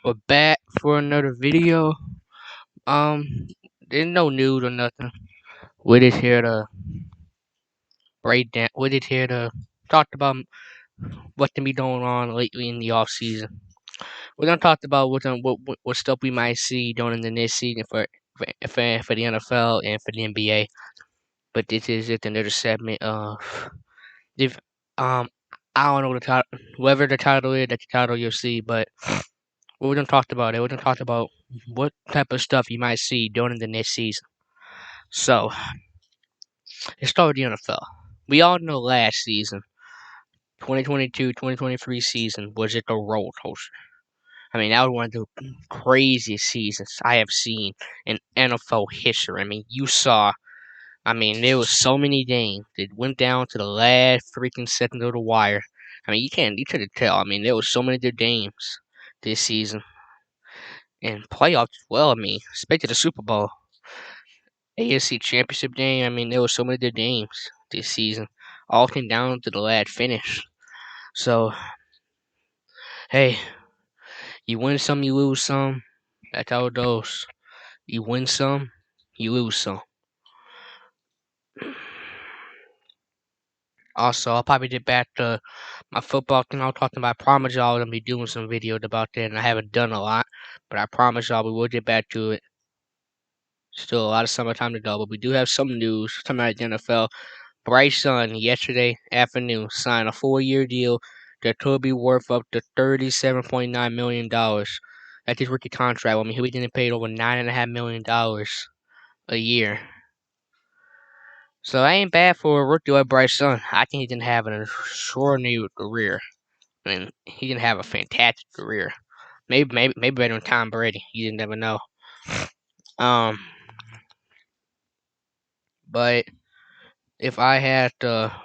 We're back for another video. There's no news or nothing. We're just here to break down. We're just here to talk about what's been going on lately in the off season. We're gonna talk about what stuff we might see during the next season for the NFL and for the NBA. But this is just another segment of if I don't know the title, whether the title is the title you'll see, but we're gonna talk about it. We're gonna talk about what type of stuff you might see during the next season. So, let's start with the NFL. We all know last season, 2022-2023 season, was just a roller coaster. I mean, that was one of the craziest seasons I have seen in NFL history. I mean, there was so many games that went down to the last freaking second of the wire. I mean, you couldn't tell. I mean, there was so many good games this season. And playoffs as well, I mean, especially the Super Bowl. AFC Championship game. I mean, there were so many good games this season. All came down to the last finish. So, hey, you win some, you lose some. That's how it goes. You win some, you lose some. Also, I'll probably get back to my football thing I was talking about. I promise y'all I'm going to be doing some videos about that, and I haven't done a lot. But I promise y'all we will get back to it. Still a lot of summertime to go, but we do have some news coming out of the NFL. Bryce Young yesterday afternoon signed a 4-year deal that could be worth up to $37.9 million. That's his rookie contract. I mean, he'll be getting paid over $9.5 million a year. So that ain't bad for a rookie like Bryce Young. I think he can have an extraordinary career. I mean, he can have a fantastic career. Maybe better than Tom Brady. You just never know. Um, but if I had to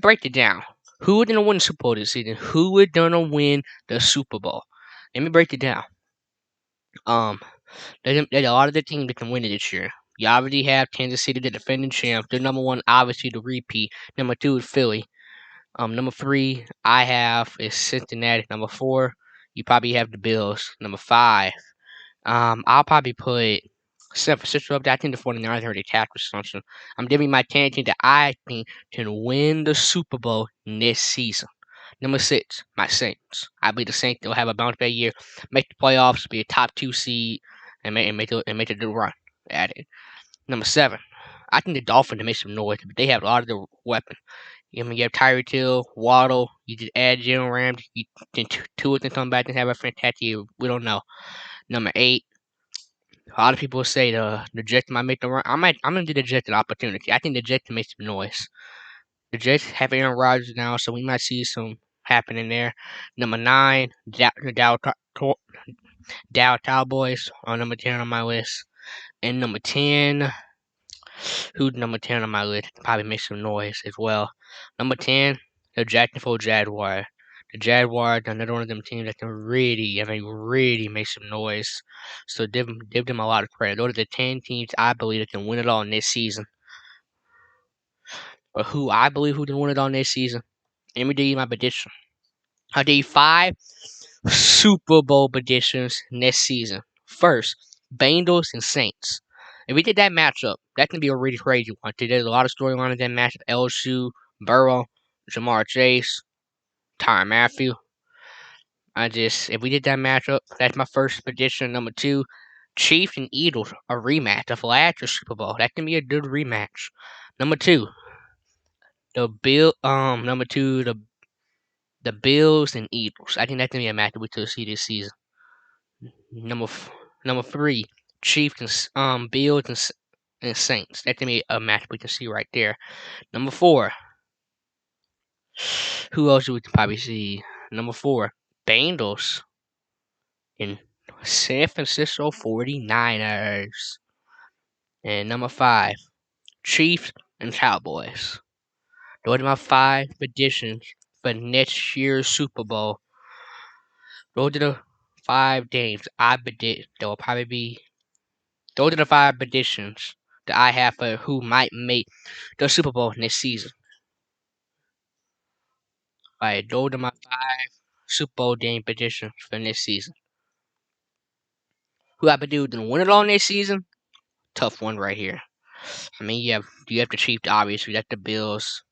break it down, who would gonna win the Super Bowl this season? Who would gonna win the Super Bowl? Let me break it down. Um, there's a lot of the teams that can win it this year. You obviously have Kansas City, the defending champs. They're number one, obviously the repeat. Number two is Philly. Number three I have is Cincinnati. Number four, you probably have the Bills. Number five, I'll probably put San Francisco up there. I think the 49ers already tackled something. I'm giving my tangent that I think can win the Super Bowl this season. Number six, my Saints. I believe the Saints will have a bounce back year, make the playoffs, be a top 2 seed, and make a good run at it. Number seven, I think the Dolphins make some noise, but they have a lot of the weapons. You have Tyreek Hill, Waddle. You just add Jalen Ramsey. You then Tua can come back and have a fantastic year. We don't know. Number eight, a lot of people say the Jets might make the run. I'm gonna do the Jets an opportunity. I think the Jets can make some noise. The Jets have Aaron Rodgers now, so we might see some happening there. Number nine, Dow Cowboys on number 10 on my list. And number 10, who's number 10 on my list? Probably make some noise as well. Number 10, the Jacksonville Jaguars. The Jaguars are another one of them teams that can really make some noise. So give them a lot of credit. Those are the 10 teams I believe that can win it all in this season. But who I believe who can win it all in this season? Let me give you my prediction. I did 5 Super Bowl predictions next season. First, Bengals and Saints. If we did that matchup, that can be a really crazy one. There's a lot of storyline in that matchup. LSU, Burrow, Jamar Chase, Tyrann Mathieu. If we did that matchup, that's my first prediction. Number two, Chiefs and Eagles, a rematch of last year's Super Bowl. That can be a good rematch. Number two, the Bills and Eagles. I think that can be a match that we could see this season. Number three, Chiefs and Bills and Saints. That can be a match we can see right there. Number four, who else do we can probably see? Number four, Bengals and San Francisco 49ers. And number five, Chiefs and Cowboys. Those are my 5 predictions for next year's Super Bowl. Those are the 5 games I predict that will probably be. Those are the 5 predictions that I have for who might make the Super Bowl next season. Alright, those are my 5 Super Bowl game predictions for next season. Who I believe didn't win it all this season? Tough one right here. I mean, you have the Chiefs, obviously. You got the Bills.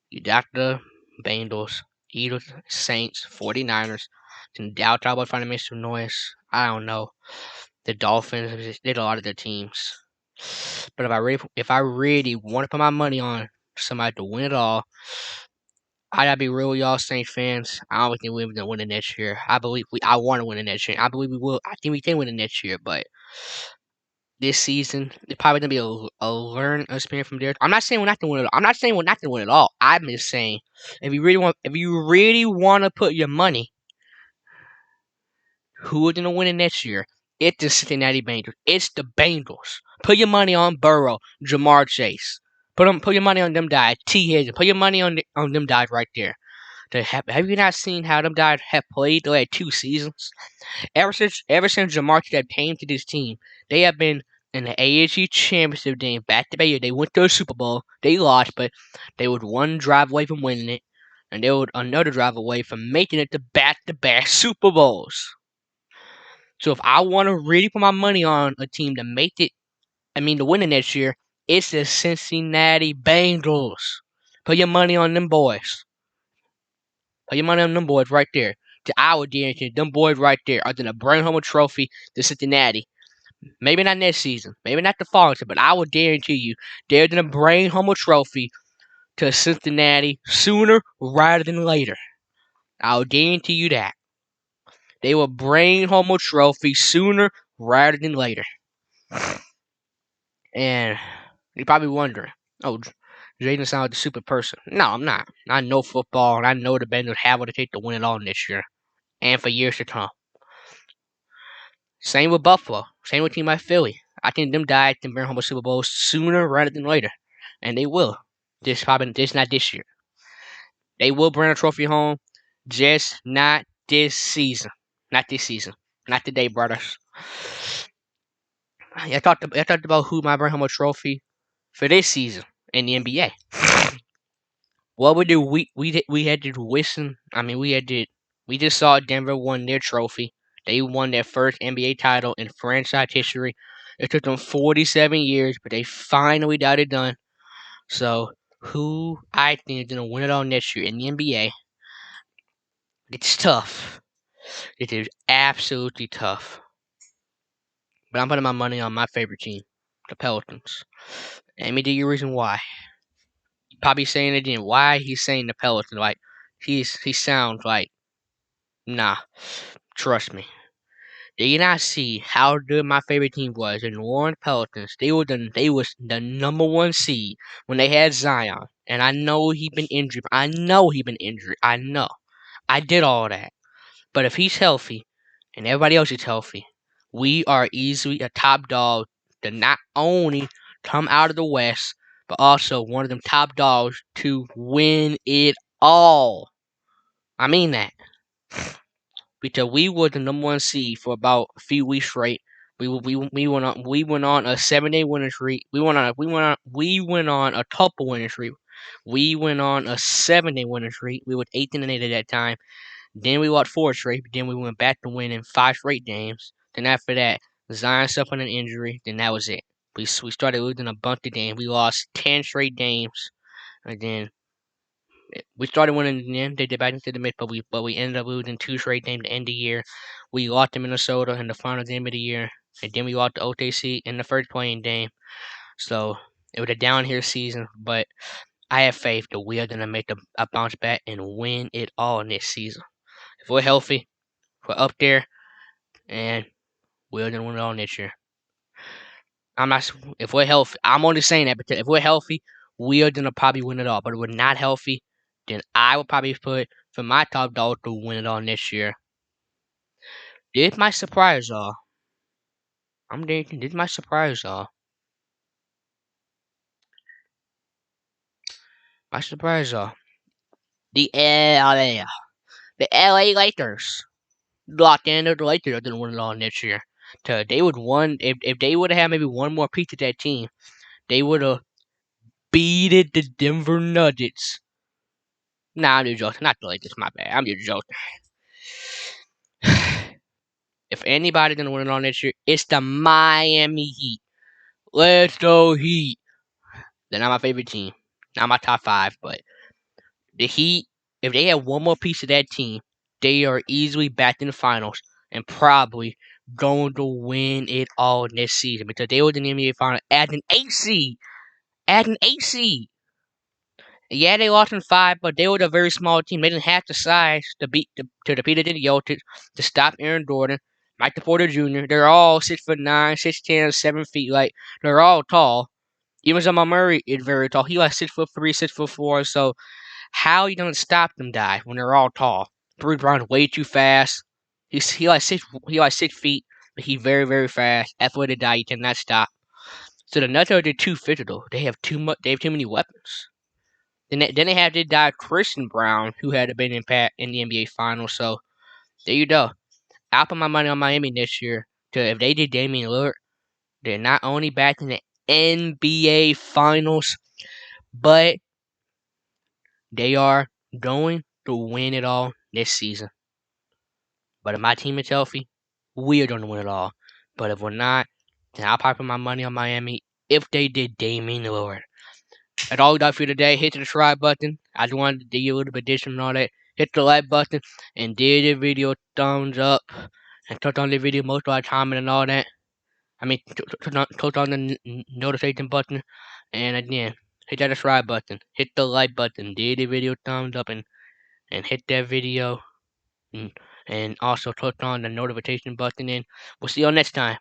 You got the Bengals, Eagles, Saints, 49ers. Then Dallas Cowboys trying to make some noise. I don't know. The Dolphins did a lot of their teams. But if I really want to put my money on somebody to win it all, I gotta be real with y'all Saints fans. I don't think we're gonna win it next year. I want to win it next year. I believe we will. I think we can win it next year, but this season it's probably gonna be a learn experience from there. I'm not saying we're not gonna win it all. I'm not saying we're not gonna win it all. I'm just saying if you really want to put your money, who is gonna win it next year? It's the Cincinnati Bengals. It's the Bengals. Put your money on Burrow, Jamar Chase. Put your money on them guys. T. Higgins. Put your money on them guys right there. Have you not seen how them guys have played the last 2 seasons? Ever since Jamar Chase came to this team, they have been in the AFC Championship game back to back. They went to the Super Bowl. They lost, but they were one drive away from winning it, and they were another drive away from making it to back Super Bowls. So if I want to really put my money on a team to make it, to win it next year, it's the Cincinnati Bengals. Put your money on them boys. Put your money on them boys right there. I would guarantee them boys right there are going to bring home a trophy to Cincinnati. Maybe not next season. Maybe not the following season. But I would guarantee you they're going to bring home a trophy to Cincinnati sooner rather than later. I'll guarantee you that. They will bring home a trophy sooner rather than later. And you're probably wondering, oh, Jaden sounds like a super person. No, I'm not. I know football, and I know the Bengals have what it takes to win it all this year and for years to come. Same with Buffalo. Same with team like Philly. I think them guys can bring home a Super Bowl sooner rather than later, and they will. Just not this year. They will bring a trophy home, just not this season. Not this season. Not today, brothers. I talked about who might bring home a trophy for this season in the NBA. What we do, we had to listen. We just saw Denver won their trophy. They won their first NBA title in franchise history. It took them 47 years, but they finally got it done. So, who I think is gonna win it all next year in the NBA? It's tough. It is absolutely tough. But I'm putting my money on my favorite team, the Pelicans. Let me tell you the reason why. You're probably saying it again. Why he's saying the Pelicans? Like he sounds like, nah. Trust me. Did you not see how good my favorite team was in New Orleans Pelicans? They was the number one seed when they had Zion. And I know he been injured. I know he been injured. I know. I did all that. But if he's healthy and everybody else is healthy, we are easily a top dog to not only come out of the West, but also one of them top dogs to win it all. I mean that. Because we were the number one seed for about a few weeks straight. We went on a 7-day winning streak. We went on a couple winning streak. We went on a 7-day winning streak. We were 18-8 at that time. Then we lost 4 straight. Then we went back to winning 5 straight games. Then after that, Zion suffered an injury. Then that was it. We started losing a bunch of games. We lost 10 straight games, and then we started winning in the end. They did back into the mid, but we ended up losing 2 straight games to end the year. We lost to Minnesota in the final game of the year, and then we lost to OKC in the first playing game. So it was a down here season, but I have faith that we are gonna make a bounce back and win it all this season. If we're healthy, we're up there, and we're gonna win it all next year. If we're healthy, I'm only saying that because if we're healthy, we are gonna probably win it all. But if we're not healthy, then I would probably put for my top dog to win it all next year. This might surprise y'all. I'm thinking this might surprise y'all. Might surprise y'all. The LA Lakers. Locked in the Lakers are gonna win it all next year. So they would won if they would have had maybe one more piece of that team, they would have beated the Denver Nuggets. Nah, I'm just joking. Not the Lakers. My bad. I'm just joking. If anybody gonna win it all next year, it's the Miami Heat. Let's go Heat. They're not my favorite team. Not my top 5, but the Heat, if they have one more piece of that team, they are easily back in the finals and probably going to win it all this season because they were in the NBA final as an 8 seed. As an 8 seed. Yeah, they lost in 5, but they were a very small team. They didn't have the size to defeat Jokic, to stop Aaron Gordon, Michael Porter Jr. They're all 6'9", 6'10", 7 feet. Like, they're all tall. Even Jamal Murray is very tall. He like 6'3", 6'4". So how are you gonna stop them guys when they're all tall? Bruce Brown's way too fast. He like 6 feet, but he's very, very fast. Athletic guy you cannot stop. So the Nuggets are too physical. They have too much. They have too many weapons. Then they have this guy Christian Brown who had been in the NBA Finals. So there you go. I'll put my money on Miami this year. To if they did Damian Lillard, they're not only back in the NBA Finals, but they are going to win it all this season. But if my team is healthy, we are going to win it all. But if we're not, then I'll probably put my money on Miami if they did Damian Lillard. That's all we got for you today. Hit the subscribe button. I just wanted to do you a little bit addition and all that. Hit the like button and give the video a thumbs up. And touch on the video most of the time and all that. I mean, touch on the notification button. And again, hit that subscribe button. Hit the like button. Give the video a thumbs up and hit that video. And also click on the notification button. And we'll see you all next time.